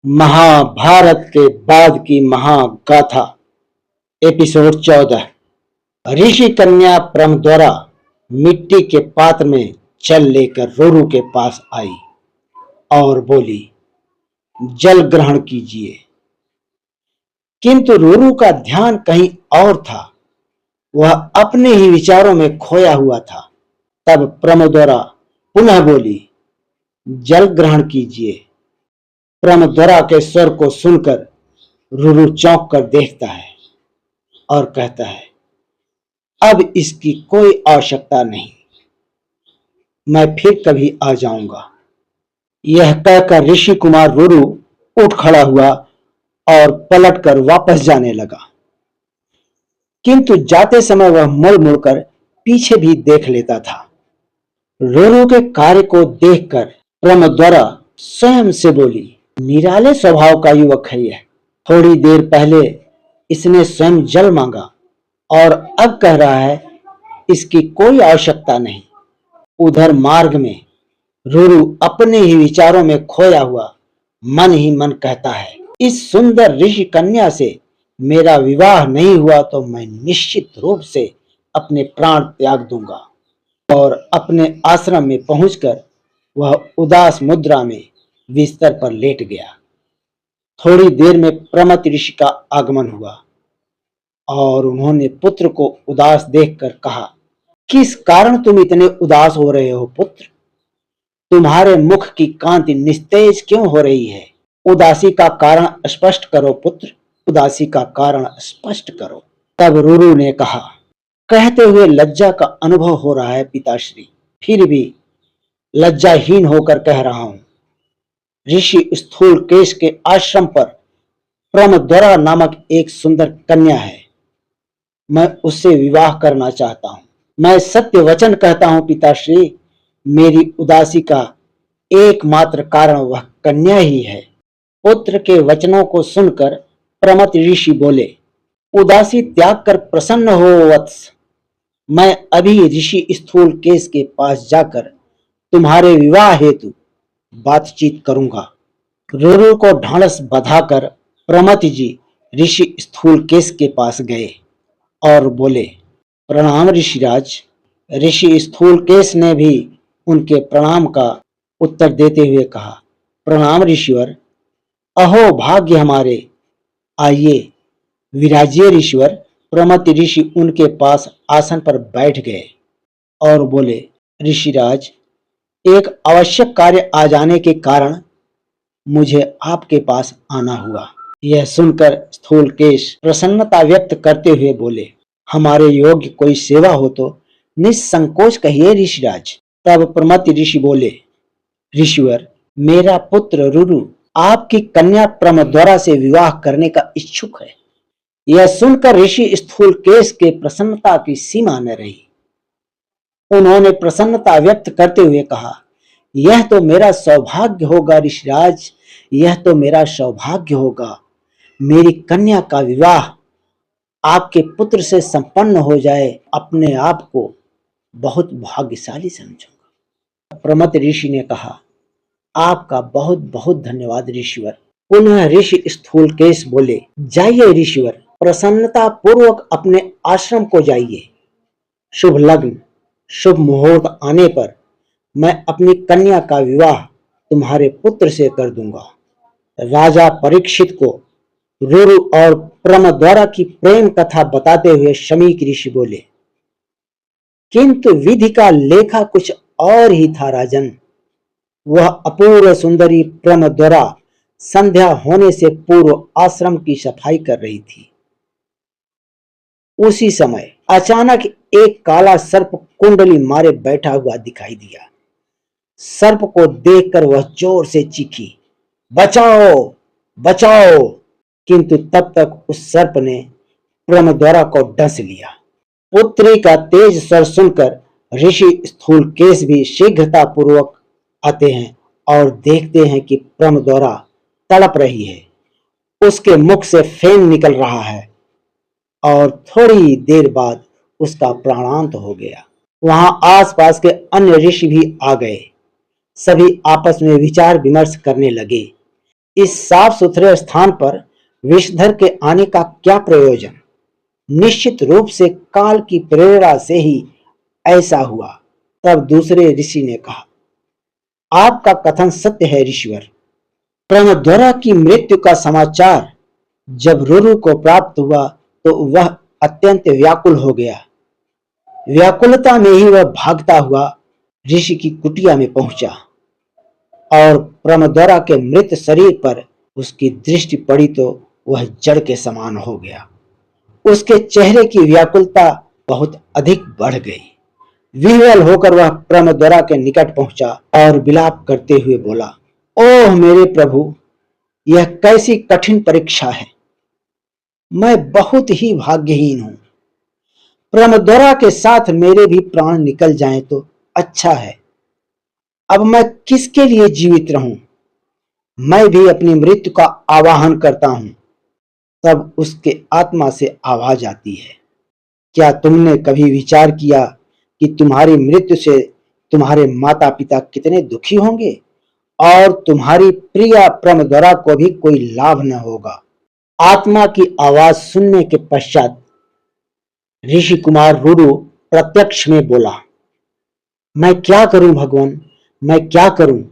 महाभारत के बाद की महागाथा एपिसोड 14। ऋषि कन्या प्रम द्वारा मिट्टी के पात्र में जल लेकर रोरू के पास आई और बोली, जल ग्रहण कीजिए। किंतु रोरू का ध्यान कहीं और था। वह अपने ही विचारों में खोया हुआ था। तब प्रम द्वारा पुनः बोली, जल ग्रहण कीजिए। प्रमद्वरा के स्वर को सुनकर रुरु चौंक कर देखता है और कहता है, अब इसकी कोई आवश्यकता नहीं, मैं फिर कभी आ जाऊंगा। यह कहकर ऋषि कुमार रुरु उठ खड़ा हुआ और पलटकर वापस जाने लगा। किंतु जाते समय वह मुड़ मुड़कर पीछे भी देख लेता था। रुरु के कार्य को देखकर प्रमद्वरा स्वयं से बोली, निराले स्वभाव का युवक है यह। थोड़ी देर पहले इसने स्वयं जल मांगा और अब कह रहा है इसकी कोई आवश्यकता नहीं। उधर मार्ग में रुरु अपने ही विचारों में खोया हुआ मन ही मन कहता है, इस सुंदर ऋषि कन्या से मेरा विवाह नहीं हुआ तो मैं निश्चित रूप से अपने प्राण त्याग दूंगा। और अपने आश्रम में पहुंचकर वह उदास मुद्रा में बिस्तर पर लेट गया। थोड़ी देर में प्रमथ ऋषि का आगमन हुआ और उन्होंने पुत्र को उदास देखकर कहा, किस कारण तुम इतने उदास हो रहे हो पुत्र? तुम्हारे मुख की कांति निस्तेज क्यों हो रही है? उदासी का कारण स्पष्ट करो पुत्र, उदासी का कारण स्पष्ट करो। तब रुरु ने कहा, कहते हुए लज्जा का अनुभव हो रहा है पिताश्री, फिर भी लज्जाहीन होकर कह रहा हूं। ऋषि स्थूलकेश के आश्रम पर प्रमद्वरा नामक एक सुंदर कन्या है। मैं उससे विवाह करना चाहता हूं। मैं सत्य वचन कहता हूं पिताश्री, मेरी उदासी का एकमात्र कारण वह कन्या ही है। पुत्र के वचनों को सुनकर प्रमथ ऋषि बोले, उदासी त्याग कर प्रसन्न हो वत्स। मैं अभी ऋषि स्थूलकेश के पास जाकर तुम्हारे विवाह हेतु बातचीत करूंगा। रुरु को ढांढस बंधाकर प्रमथ जी ऋषि स्थूलकेश के पास गए और बोले, प्रणाम ऋषिराज। ऋषि स्थूलकेश ने भी उनके प्रणाम का उत्तर देते हुए कहा, प्रणाम ऋषिवर। अहो भाग्य हमारे, आइए विराजिए ऋषिवर। प्रमथ ऋषि उनके पास आसन पर बैठ गए और बोले, ऋषिराज, एक आवश्यक कार्य आ जाने के कारण मुझे आपके पास आना हुआ। यह सुनकर स्थूलकेश प्रसन्नता व्यक्त करते हुए बोले, हमारे योग्य कोई सेवा हो तो निसंकोच कहिए ऋषिराज। तब प्रमथ ऋषि बोले, ऋषिवर, मेरा पुत्र रुरु आपकी कन्या प्रमद्वरा से विवाह करने का इच्छुक है। यह सुनकर ऋषि स्थूलकेश के प्रसन्नता की सीमा न रही। उन्होंने प्रसन्नता व्यक्त करते हुए कहा, यह तो मेरा सौभाग्य होगा ऋषिराज, यह तो मेरा सौभाग्य होगा। मेरी कन्या का विवाह आपके पुत्र से संपन्न हो जाए, अपने आप को बहुत भाग्यशाली समझूंगा। प्रमथ ऋषि ने कहा, आपका बहुत बहुत धन्यवाद ऋषिवर। पुनः ऋषि स्थूलकेश बोले, जाइए ऋषिवर, प्रसन्नता पूर्वक अपने आश्रम को जाइए। शुभ लग्न शुभ मुहूर्त आने पर मैं अपनी कन्या का विवाह तुम्हारे पुत्र से कर दूंगा। राजा परीक्षित को रुरु और प्रमद्वरा की प्रेम कथा बताते हुए शमीक ऋषि बोले, किंतु विधि का लेखा कुछ और ही था राजन। वह अपूर्व सुंदरी प्रमद्वरा संध्या होने से पूर्व आश्रम की सफाई कर रही थी। उसी समय अचानक एक काला सर्प कुंडली मारे बैठा हुआ दिखाई दिया। सर्प को देखकर वह जोर से चीखी, बचाओ बचाओ। किंतु तब तक उस सर्प ने प्रमद्वरा को डस लिया। पुत्री का तेज स्वर सुनकर ऋषि स्थूलकेश भी शीघ्रता पूर्वक आते हैं और देखते हैं कि प्रमद्वरा तड़प रही है। उसके मुख से फेन निकल रहा है और थोड़ी देर बाद उसका प्राणांत हो गया। वहां आसपास के अन्य ऋषि भी आ गए। सभी आपस में विचार विमर्श करने लगे। इस साफ सुथरे स्थान पर विषधर के आने का क्या प्रयोजन? निश्चित रूप से काल की प्रेरणा से ही ऐसा हुआ। तब दूसरे ऋषि ने कहा, आपका कथन सत्य है ऋषिवर। प्रमद्वरा की मृत्यु का समाचार जब रुरु को प्राप्त हुआ तो वह अत्यंत व्याकुल हो गया। व्याकुलता में ही वह भागता हुआ ऋषि की कुटिया में पहुंचा और प्रमद्वरा के मृत शरीर पर उसकी दृष्टि पड़ी तो वह जड़ के समान हो गया। उसके चेहरे की व्याकुलता बहुत अधिक बढ़ गई। विह्वल होकर वह प्रमद्वरा के निकट पहुंचा और विलाप करते हुए बोला, ओह मेरे प्रभु, यह कैसी कठिन परीक्षा है। मैं बहुत ही भाग्यहीन हूं। प्रमद्वरा के साथ मेरे भी प्राण निकल जाएं तो अच्छा है। अब मैं किसके लिए जीवित रहूं? मैं भी अपनी मृत्यु का आवाहन करता हूं। तब उसके आत्मा से आवाज आती है, क्या तुमने कभी विचार किया कि तुम्हारी मृत्यु से तुम्हारे माता पिता कितने दुखी होंगे और तुम्हारी प्रिय प्रमद्वरा को भी कोई लाभ न होगा। आत्मा की आवाज सुनने के पश्चात ऋषि कुमार रुरु प्रत्यक्ष में बोला, मैं क्या करूं भगवान, मैं क्या करूं?